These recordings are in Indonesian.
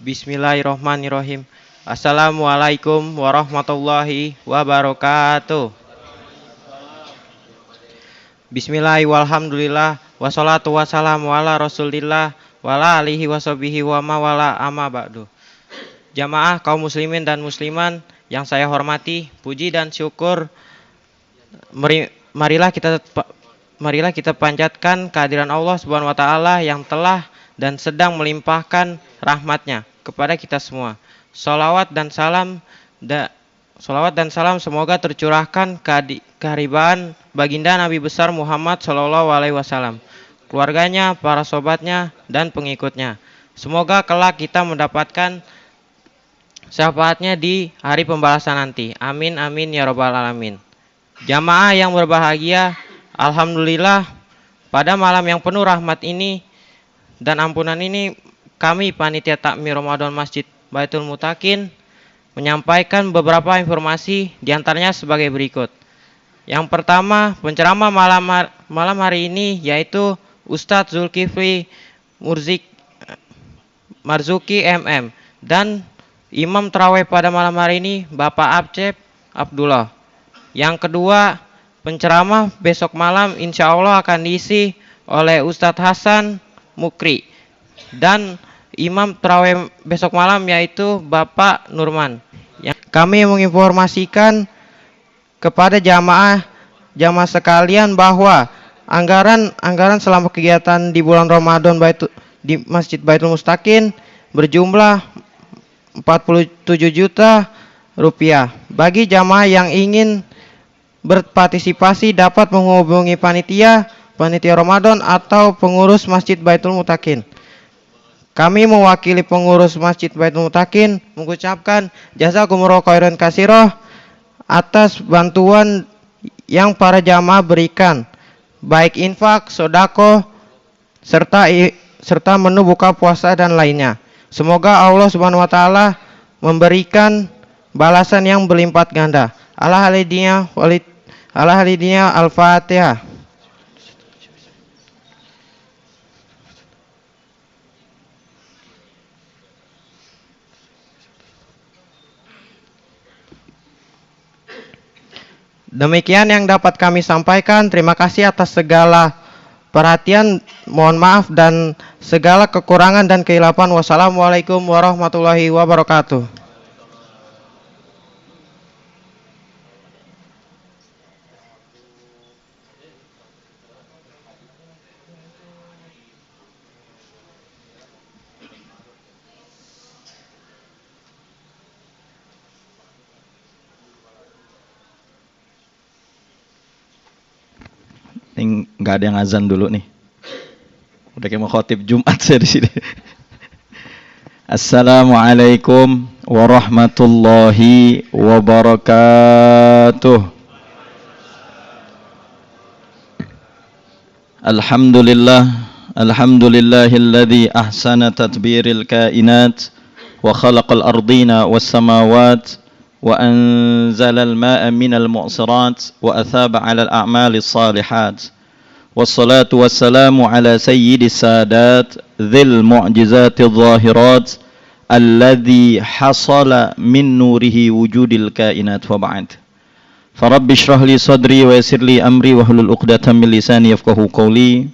Bismillahirrahmanirrahim. Assalamualaikum warahmatullahi wabarakatuh. Bismillahirrahmanirrahim. Wassalatu wassalamu ala rasulillah wala alihi washabihi wa mawala amma ba'du. Jamaah kaum muslimin dan musliman yang saya hormati, puji dan syukur marilah kita panjatkan kehadiran Allah Subhanahu wa taala yang telah dan sedang melimpahkan rahmatnya kepada kita semua. Salawat dan salam semoga tercurahkan keharibaan baginda Nabi besar Muhammad sallallahu alaihi wasallam, keluarganya, para sahabatnya dan pengikutnya. Semoga kelak kita mendapatkan syafaatnya di hari pembalasan nanti. Amin amin ya rabbal alamin. Jamaah yang berbahagia, alhamdulillah pada malam yang penuh rahmat ini dan ampunan ini, kami panitia takmir Ramadan Masjid Baitul Muttaqin menyampaikan beberapa informasi, diantaranya sebagai berikut. Yang pertama, penceramah malam hari ini yaitu Ustadz Zulkifli Marzuki MM, dan imam tarawih pada malam hari ini Bapak Abcep Abdullah. Yang kedua, penceramah besok malam insya Allah akan diisi oleh Ustadz Hasan Mukri, dan imam tarawih besok malam yaitu Bapak Nurman. Kami menginformasikan kepada jamaah sekalian bahwa anggaran selama kegiatan di bulan Ramadan di Masjid Baitul Mustaqin berjumlah 47 juta rupiah. Bagi jamaah yang ingin berpartisipasi dapat menghubungi panitia Ramadan atau pengurus Masjid Baitul Muttaqin. Kami mewakili pengurus Masjid Baitul Muttaqin mengucapkan jazakumullahu khairan katsiran atas bantuan yang para jamaah berikan, baik infak, sedekah, serta menu buka puasa dan lainnya. Semoga Allah Subhanahu wa taala memberikan balasan yang berlipat ganda. Ala halidina al-Fatihah. Demikian yang dapat kami sampaikan. Terima kasih atas segala perhatian. Mohon maaf dan segala kekurangan dan kehilapan. Wassalamualaikum warahmatullahi wabarakatuh. Ini nggak ada yang azan dulu nih. Udah kayak mau khotib Jumat saya di sini. Assalamualaikum warahmatullahi wabarakatuh. Alhamdulillahilladzi ahsana tadbiril kainat wa khalaqal ardina was samawat وأنزل الماء من المعصرات وأثاب على الأعمال الصالحات والصلاة والسلام على سيد السادات ذي المعجزات الظاهرات الذي حصل من نوره وجود الكائنات وبعد فرب اشرح لي صدري ويسر لي أمري واحلل عقدة من لساني يفقهوا قولي.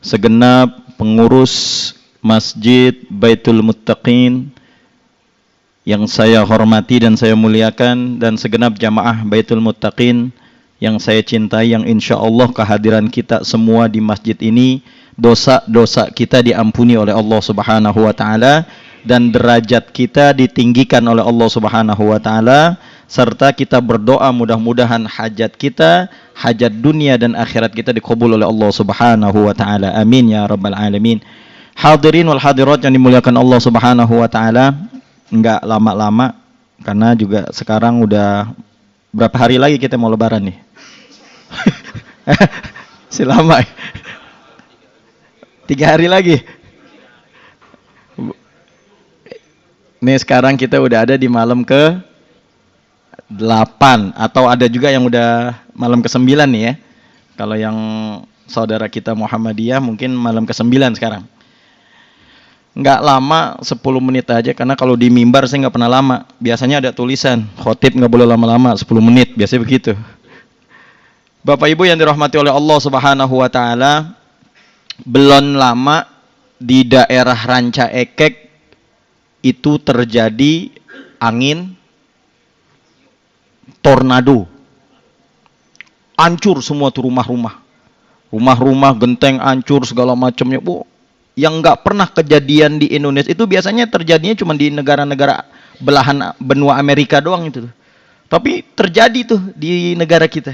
Segenap pengurus Masjid Baitul Muttaqin yang saya hormati dan saya muliakan, dan segenap jamaah Baitul Muttaqin yang saya cintai, yang insya Allah kehadiran kita semua di masjid ini, dosa-dosa kita diampuni oleh Allah Subhanahu wa taala dan derajat kita ditinggikan oleh Allah Subhanahu wa taala, serta kita berdoa mudah-mudahan hajat kita, hajat dunia dan akhirat kita dikabul oleh Allah Subhanahu wa taala. Amin ya rabbal alamin. Hadirin wal hadirat yang dimuliakan Allah Subhanahu wa taala, enggak lama-lama karena juga sekarang udah berapa hari lagi kita mau lebaran nih. Si lama 3 hari lagi. Nih sekarang kita udah ada di malam ke 8 atau ada juga yang udah malam ke 9 nih ya. Kalau yang saudara kita Muhammadiyah mungkin malam ke 9 sekarang. nggak lama 10 menit aja, karena kalau di mimbar saya nggak pernah lama. Biasanya ada tulisan khotib nggak boleh lama-lama, 10 menit biasanya begitu. Bapak Ibu yang dirahmati oleh Allah Subhanahu wa taala, belum lama di daerah Ranca Ekek itu terjadi angin tornado. Hancur semua tuh rumah-rumah. Rumah-rumah, genteng hancur segala macamnya. Yang nggak pernah kejadian di Indonesia itu biasanya terjadinya cuma di negara-negara belahan benua Amerika doang itu. Tapi terjadi tuh di negara kita.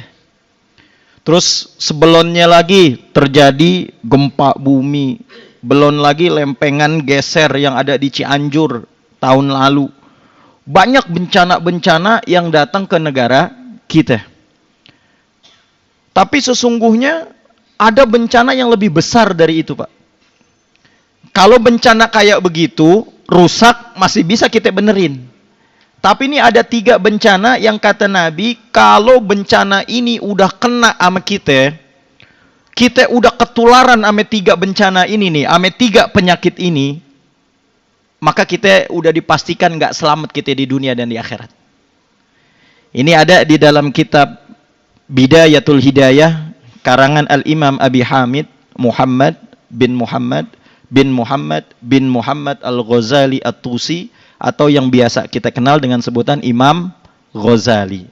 Terus sebelumnya lagi terjadi gempa bumi. Belum lagi lempengan geser yang ada di Cianjur tahun lalu. Banyak bencana-bencana yang datang ke negara kita. Tapi sesungguhnya ada bencana yang lebih besar dari itu, Pak. Kalau bencana kayak begitu, rusak masih bisa kita benerin. Tapi ini ada 3 bencana yang kata Nabi, kalau bencana ini udah kena sama kita udah ketularan sama 3 bencana ini nih, sama 3 penyakit ini, maka kita udah dipastikan nggak selamat kita di dunia dan di akhirat. Ini ada di dalam kitab Bidayatul Hidayah, karangan Al-Imam Abi Hamid Muhammad bin Muhammad bin Muhammad Al-Ghazali At-Tusi, atau yang biasa kita kenal dengan sebutan Imam Ghazali.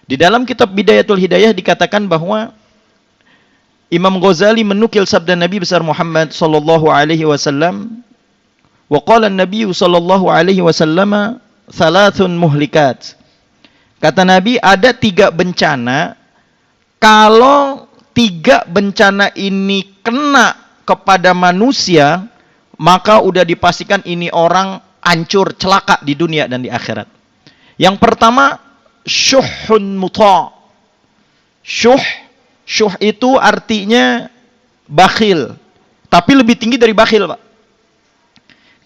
Di dalam kitab Bidayatul Hidayah dikatakan bahwa Imam Ghazali menukil sabda Nabi besar Muhammad sallallahu alaihi wasallam, wa qala an-nabiy sallallahu alaihi wasallam thalathun muhlikat. Kata Nabi, ada 3 bencana, kalau 3 bencana ini kena kepada manusia, maka udah dipastikan ini orang hancur, celaka di dunia dan di akhirat. Yang pertama, syuhun muta'. Syuh itu artinya bakhil, tapi lebih tinggi dari bakhil, Pak.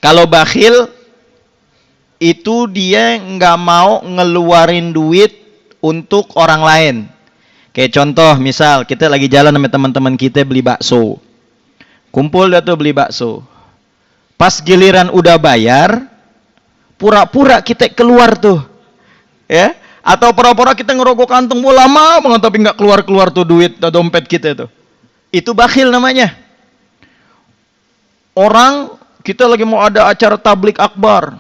Kalau bakhil itu dia nggak mau ngeluarin duit untuk orang lain. Kayak contoh, misal kita lagi jalan sama teman-teman kita beli bakso. Kumpul dah tuh beli bakso. Pas giliran udah bayar, pura-pura kita keluar tuh. Ya, atau pura-pura kita ngerogok kantong lama banget tapi nggak keluar-keluar tuh duit atau dompet kita tuh. Itu bakhil namanya. Orang kita lagi mau ada acara tablik akbar.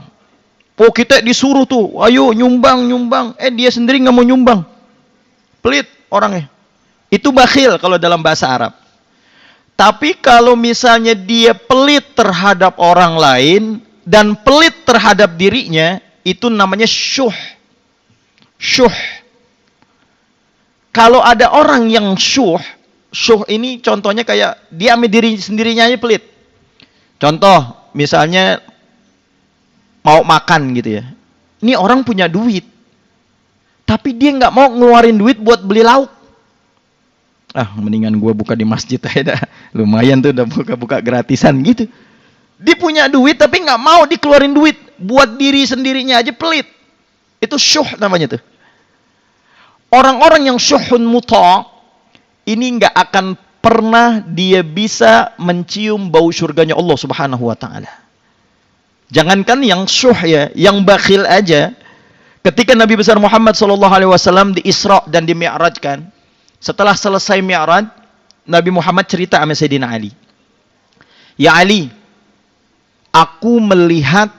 Kita disuruh tuh, ayo nyumbang. Dia sendiri nggak mau nyumbang. Pelit orangnya. Itu bakhil kalau dalam bahasa Arab. Tapi kalau misalnya dia pelit terhadap orang lain dan pelit terhadap dirinya, itu namanya syuh. Syuh. Kalau ada orang yang syuh ini contohnya kayak dia sama diri sendirinya aja pelit. Contoh, misalnya mau makan gitu ya. Ini orang punya duit, tapi dia nggak mau ngeluarin duit buat beli lauk. Mendingan gue buka di masjid aja dah. Lumayan tuh udah buka-buka gratisan gitu. Dia punya duit tapi nggak mau dikeluarin duit buat diri sendirinya aja pelit. Itu syuh namanya tuh. Orang-orang yang syuhun muta' ini nggak akan pernah dia bisa mencium bau surganya Allah Subhanahu wa taala. Jangankan yang syuh ya, yang bakhil aja. Ketika Nabi besar Muhammad sallallahu alaihi wasallam di Isra dan di Mi'rajkan, setelah selesai Mi'raj, Nabi Muhammad cerita sama Sayyidina Ali. Ya Ali, aku melihat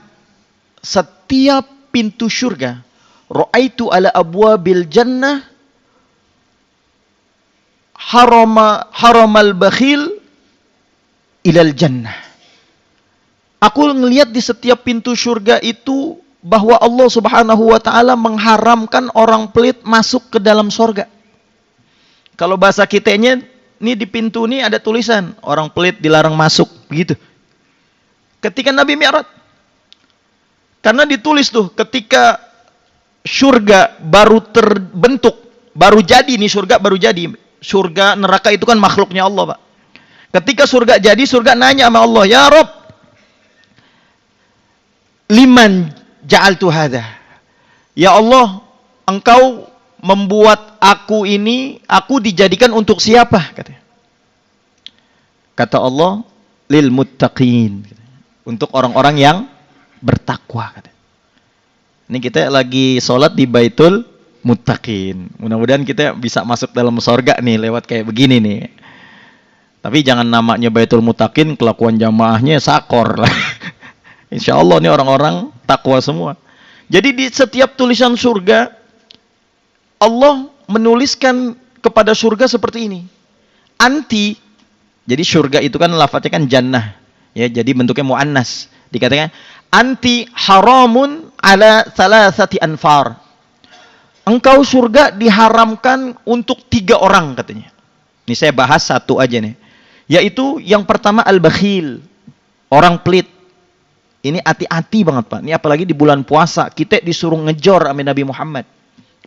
setiap pintu surga. Ra'aitu ala abwabil jannah haramal bakhil ilal jannah. Aku ngelihat di setiap pintu surga itu bahwa Allah Subhanahu wa taala mengharamkan orang pelit masuk ke dalam surga. Kalau bahasa kitanya, ini di pintu ini ada tulisan, orang pelit dilarang masuk, begitu. Ketika Nabi Mi'raj. Karena ditulis tuh, ketika surga baru terbentuk, baru jadi nih surga, baru jadi. Surga, neraka itu kan makhluknya Allah, Pak. Ketika surga jadi, surga nanya sama Allah, ya Rob, liman ja'altu hadha. Ya Allah, engkau membuat aku ini, aku dijadikan untuk siapa? Kata Allah, lil muttaqin. untuk orang-orang yang bertakwa. Ini kita lagi sholat di Baitul Muttaqin. Mudah-mudahan kita bisa masuk dalam surga nih lewat kayak begini nih. Tapi jangan namanya Baitul Muttaqin, kelakuan jamaahnya sakor lah. Insya Allah nih orang-orang takwa semua. Jadi di setiap tulisan surga, Allah menuliskan kepada surga seperti ini. Anti, jadi surga itu kan lafadznya kan jannah. Ya, jadi bentuknya mu'annas. Dikatakan, anti haramun ala salasati anfar. Engkau surga diharamkan untuk 3 orang katanya. Ini saya bahas satu aja nih. Yaitu yang pertama al-bakhil. Orang pelit. Ini hati-hati banget Pak. Ini apalagi di bulan puasa. Kita disuruh ngejor sama Nabi Muhammad.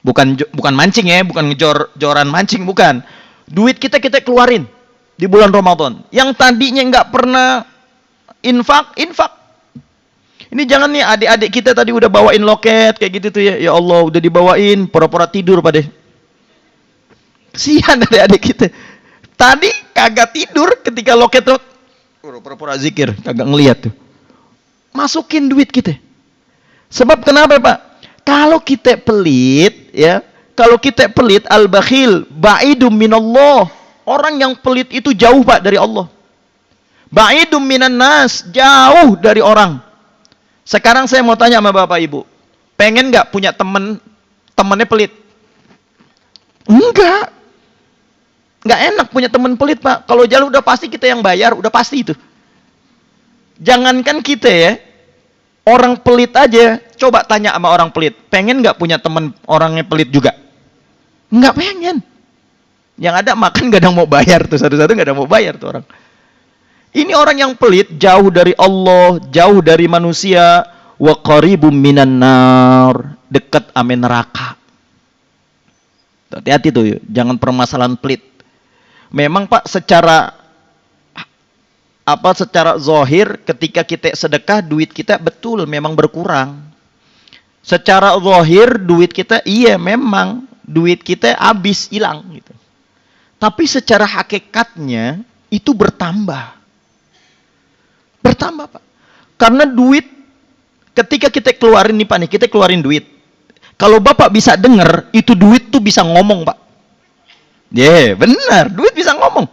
Bukan mancing ya. Bukan joran mancing. Bukan. Duit kita keluarin. Di bulan Ramadan. Yang tadinya nggak pernah infak. Ini jangan nih adik-adik kita tadi udah bawain loket. Kayak gitu tuh ya. Ya Allah udah dibawain. Pura-pura tidur pada. Kesian adik-adik kita. Tadi kagak tidur ketika loket tuh. Pura-pura zikir. Kagak ngeliat tuh. Masukin duit kita. Sebab kenapa Pak? Kalau kita pelit, ya, kalau kita pelit al-bakhil, ba'idum minallah. Orang yang pelit itu jauh Pak dari Allah. Ba'idum minan nas, jauh dari orang. Sekarang saya mau tanya sama Bapak Ibu, pengen nggak punya temennya pelit? Enggak enak punya teman pelit Pak. Kalau jalan udah pasti kita yang bayar, udah pasti itu. Jangankan kita ya, orang pelit aja, coba tanya sama orang pelit, pengen nggak punya teman orangnya pelit juga? Nggak pengen. Yang ada makan nggak ada mau bayar tuh, satu-satu nggak ada mau bayar tuh orang. Ini orang yang pelit, jauh dari Allah, jauh dari manusia, wa qaribum minan nar, dekat ame neraka. Hati-hati tuh, jangan permasalahan pelit. Memang Pak secara zahir ketika kita sedekah duit kita betul memang berkurang. Secara zahir duit kita memang duit kita habis hilang gitu. Tapi secara hakikatnya itu bertambah. Bertambah Pak. Karena duit ketika kita keluarin nih Pak nih, kita keluarin duit. Kalau Bapak bisa dengar, itu duit tuh bisa ngomong Pak. Benar, duit bisa ngomong.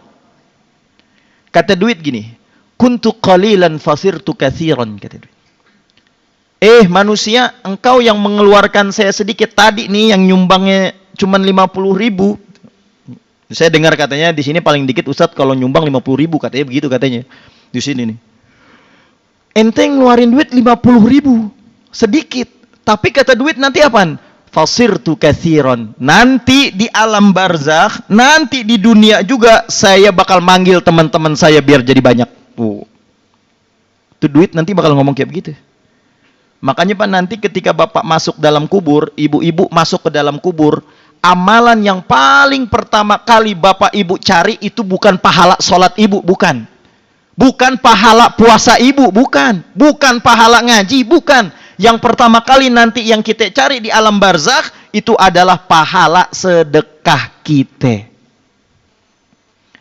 Kata duit gini, kuntu qalilan fasirtu katsiran, kata duit. Manusia, engkau yang mengeluarkan saya sedikit tadi nih, yang nyumbangnya cuma 50.000. Saya dengar katanya di sini paling dikit Ustadz kalau nyumbang 50.000 katanya begitu katanya. Di sini nih. Ente ngeluarin duit 50.000, sedikit. Tapi kata duit nanti apaan? Fasirtu katsiran. Nanti di alam barzakh, nanti di dunia juga saya bakal manggil teman-teman saya biar jadi banyak. Itu duit nanti bakal ngomong kayak begitu. Makanya Pak nanti ketika Bapak masuk dalam kubur, ibu-ibu masuk ke dalam kubur, amalan yang paling pertama kali Bapak Ibu cari itu bukan pahala sholat ibu, bukan. Bukan pahala puasa ibu, bukan. Bukan pahala ngaji, bukan. Yang pertama kali nanti yang kita cari di alam barzakh itu adalah pahala sedekah kita.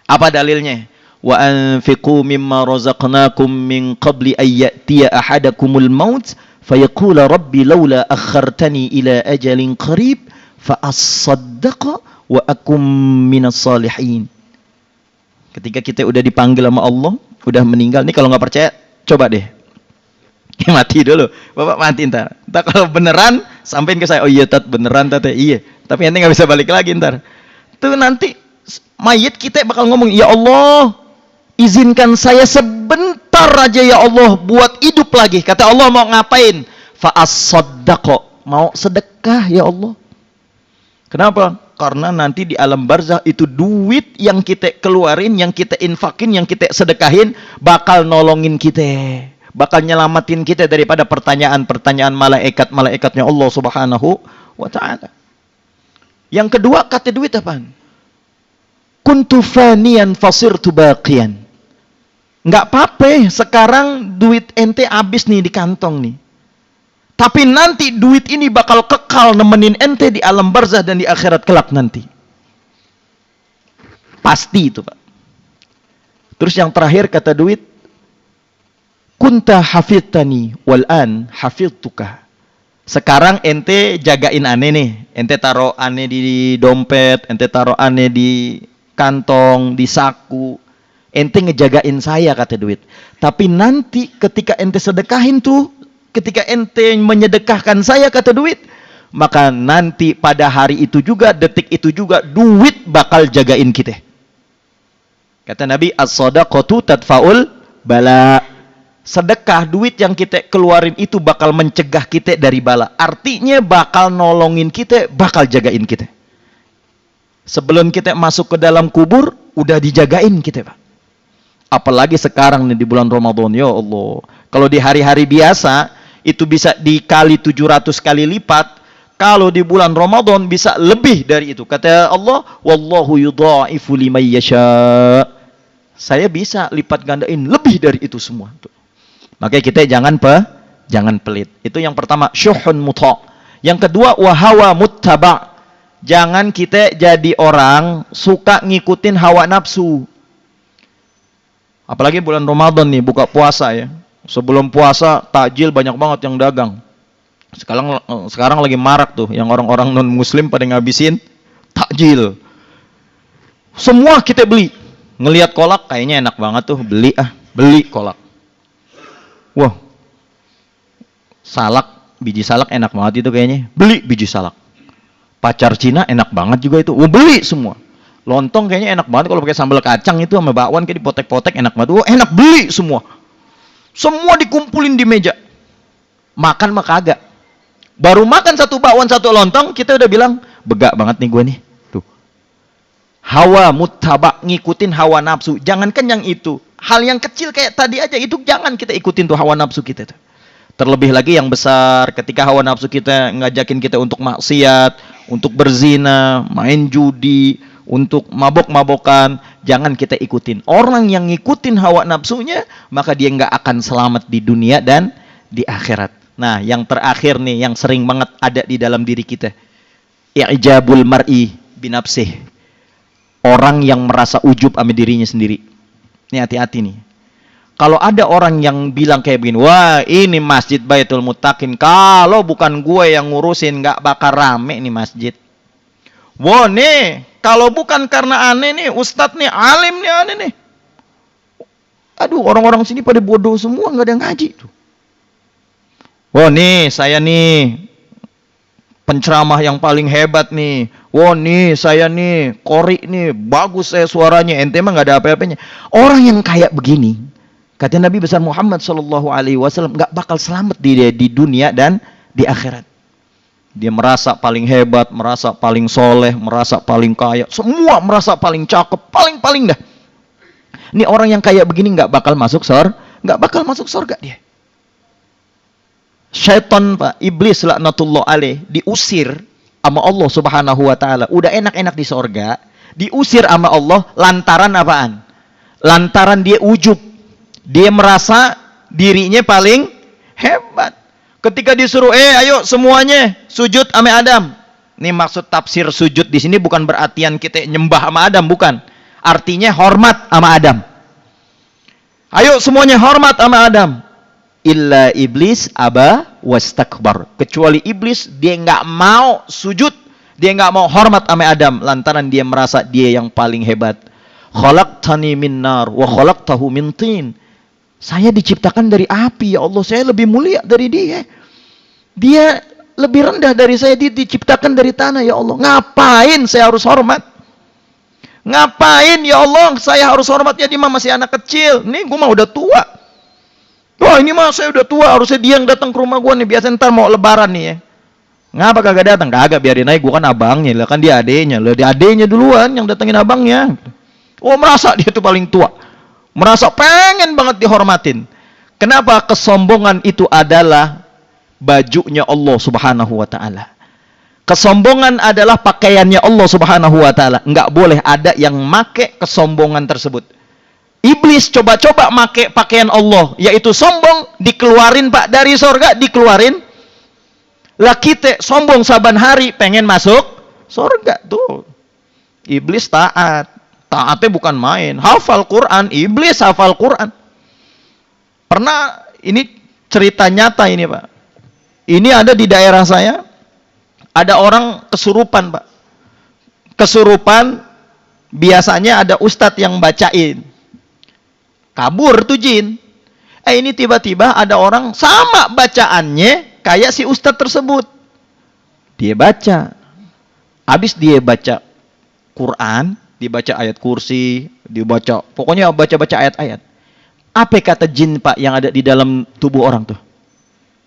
Apa dalilnya? Wa anfiqu mimma razaqnakum min qabli an ya'tiya ahadakumul maut fayaqula rabbi laula akhartani ila ajalin qarib fa as-saddaqa wa akum minas salihin. Ketika kita udah dipanggil sama Allah, udah meninggal. Nih kalau nggak percaya, coba deh. Mati dulu. Bapak mati ntar. Ntar kalau beneran, sampein ke saya. Oh iya tat, beneran tat ya. Iya. Tapi nanti nggak bisa balik lagi ntar. Tuh nanti mayit kita bakal ngomong, ya Allah, izinkan saya sebentar aja ya Allah buat hidup lagi. Kata Allah mau ngapain? Fa'as-saddaqo. Mau sedekah ya Allah. Kenapa? Karena nanti di alam barzakh itu duit yang kita keluarin, yang kita infakin, yang kita sedekahin bakal nolongin kita, bakal nyelamatin kita daripada pertanyaan-pertanyaan malaikat-malaikatnya Allah Subhanahu wa taala. Yang kedua kata duit apaan? Kuntu faniyan fasirtu baqiyan. Enggak apa-apa sekarang duit ente habis nih di kantong nih. Tapi nanti duit ini bakal kekal nemenin ente di alam barzakh dan di akhirat kelak nanti. Pasti itu Pak. Terus yang terakhir kata duit, kunta hafidtani wal an hafidtuka. Sekarang ente jagain ane nih. Ente taruh ane di dompet, ente taruh ane di kantong, di saku. Ente ngejagain saya, kata duit. Tapi nanti ketika ente sedekahin tuh, ketika ente menyedekahkan saya, kata duit, maka nanti pada hari itu juga, detik itu juga, duit bakal jagain kita. Kata Nabi, as-sadaqatu tadfa'ul bala. Sedekah, duit yang kita keluarin itu bakal mencegah kita dari bala. Artinya bakal nolongin kita, bakal jagain kita. Sebelum kita masuk ke dalam kubur, udah dijagain kita, Pak. Apalagi sekarang nih di bulan Ramadan, ya Allah. Kalau di hari-hari biasa, itu bisa dikali 700 kali lipat. Kalau di bulan Ramadan bisa lebih dari itu. Kata Allah, wallahu yudha'ifu liman yasha. Saya bisa lipat gandain lebih dari itu semua. Makanya kita jangan pelit. Itu yang pertama, syuhun muta'. Yang kedua, wahawa muttaba'. Jangan kita jadi orang suka ngikutin hawa nafsu. Apalagi bulan Ramadan nih, buka puasa ya. Sebelum puasa, takjil banyak banget yang dagang. Sekarang lagi marak tuh, yang orang-orang non-muslim pada ngabisin takjil. Semua kita beli. Ngelihat kolak, kayaknya enak banget tuh, beli kolak. Wah, salak, biji salak enak banget itu kayaknya. Beli biji salak. Pacar Cina enak banget juga itu. Wah, beli semua. Lontong kayaknya enak banget kalau pakai sambal kacang itu sama bakwan kayak dipotek-potek enak banget. Wah, enak, beli semua. Semua dikumpulin di meja. Makan mah kagak. Baru makan satu bakwan, satu lontong, kita udah bilang, begak banget nih gue nih. Tuh. Hawa muttaba', ngikutin hawa nafsu. Jangankan yang itu. Hal yang kecil kayak tadi aja itu jangan kita ikutin tuh hawa nafsu kita tuh. Terlebih lagi yang besar, ketika hawa nafsu kita ngajakin kita untuk maksiat, untuk berzina, main judi, untuk mabok-mabokan, jangan kita ikutin. Orang yang ngikutin hawa nafsunya, maka dia nggak akan selamat di dunia dan di akhirat. Nah, yang terakhir nih, yang sering banget ada di dalam diri kita, i'jabul mar'i binafsih. Orang yang merasa ujub sama dirinya sendiri. Ini hati-hati nih. Kalau ada orang yang bilang kayak begini, wah ini masjid Baitul Muttaqin, kalau bukan gue yang ngurusin nggak bakal rame nih masjid. Wah nih, kalau bukan karena aneh nih, ustadz nih, alim nih aneh nih. Aduh, orang-orang sini pada bodoh semua, nggak ada yang ngaji tuh. Wah nih, saya nih penceramah yang paling hebat nih. Wah nih, saya nih, kori nih, bagus saya suaranya. Ente mah nggak ada apa-apanya. Orang yang kayak begini, kata Nabi besar Muhammad SAW, nggak bakal selamat di dunia dan di akhirat. Dia merasa paling hebat, merasa paling soleh, merasa paling kaya, semua merasa paling cakep, paling dah. Ini orang yang kayak begini nggak bakal masuk surga dia. Syaitan, Pak, iblis laknatullah alaih, diusir sama Allah Subhanahu wa taala. Udah enak-enak di surga, diusir sama Allah lantaran apaan? Lantaran dia ujub. Dia merasa dirinya paling hebat. Ketika disuruh, ayo semuanya sujud sama Adam. Ini maksud tafsir sujud di sini bukan berartian kita nyembah sama Adam, bukan. Artinya hormat sama Adam. Ayo semuanya hormat sama Adam. Illa iblis aba wastakbar. Kecuali iblis, dia nggak mau sujud, dia nggak mau hormat sama Adam lantaran dia merasa dia yang paling hebat. Khalaqtani min nar wa khalaqtahu min tin. Saya diciptakan dari api, ya Allah, saya lebih mulia dari dia. Dia lebih rendah dari saya, dia diciptakan dari tanah, ya Allah. Ngapain saya harus hormat? Ngapain ya Allah saya harus hormatnya, dia mah masih anak kecil. Nih gue mah udah tua. Wah ini mah saya udah tua, harusnya dia yang datang ke rumah gue nih. Biasa ntar mau lebaran nih ya. Ngapa kagak datang? Kagak, biarin aja, gue kan abangnya. Lah kan dia adenya. Lah dia adenya duluan yang datengin abangnya. Oh merasa dia tuh paling tua. Merasa pengen banget dihormatin. Kenapa? Kesombongan itu adalah bajunya Allah Subhanahu wa taala. Kesombongan adalah pakaiannya Allah Subhanahu wa taala. Enggak boleh ada yang make kesombongan tersebut. Iblis coba-coba make pakaian Allah, yaitu sombong, dikeluarin Pak dari surga, dikeluarin. Lah kita sombong saban hari pengen masuk surga tuh. Iblis taat. Taatnya bukan main. Hafal Quran, iblis hafal Quran. Pernah Ini cerita nyata ini, Pak. Ini ada di daerah saya, ada orang kesurupan, Pak. Kesurupan, biasanya ada ustadz yang bacain. Kabur tuh jin. Ini tiba-tiba ada orang sama bacaannya kayak si ustadz tersebut. Dia baca. Habis dia baca Quran, dibaca ayat kursi, dibaca, pokoknya baca-baca ayat-ayat. Apa kata jin, Pak, yang ada di dalam tubuh orang tuh?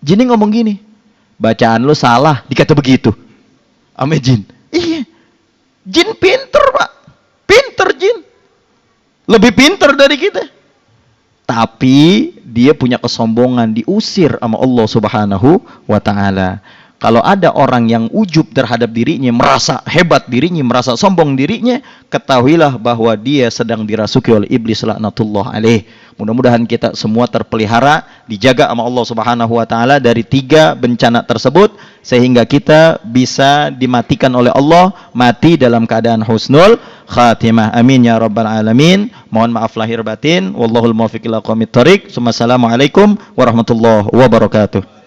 Jinnya ngomong gini, bacaan lu salah, dikata begitu. Ame jin. Iya. Jin pinter, Pak. Pinter jin. Lebih pinter dari kita. Tapi dia punya kesombongan, diusir sama Allah Subhanahu wa taala. Kalau ada orang yang ujub terhadap dirinya, merasa hebat dirinya, merasa sombong dirinya, ketahuilah bahwa dia sedang dirasuki oleh iblis laknatullah alaih. Mudah-mudahan kita semua terpelihara, dijaga sama Allah Subhanahu wa taala dari 3 bencana tersebut sehingga kita bisa dimatikan oleh Allah, mati dalam keadaan husnul khatimah. Amin ya rabbal alamin. Mohon maaf lahir batin. Wallahul muwaffiq ila aqwamit thoriq. Wassalamualaikum warahmatullahi wabarakatuh.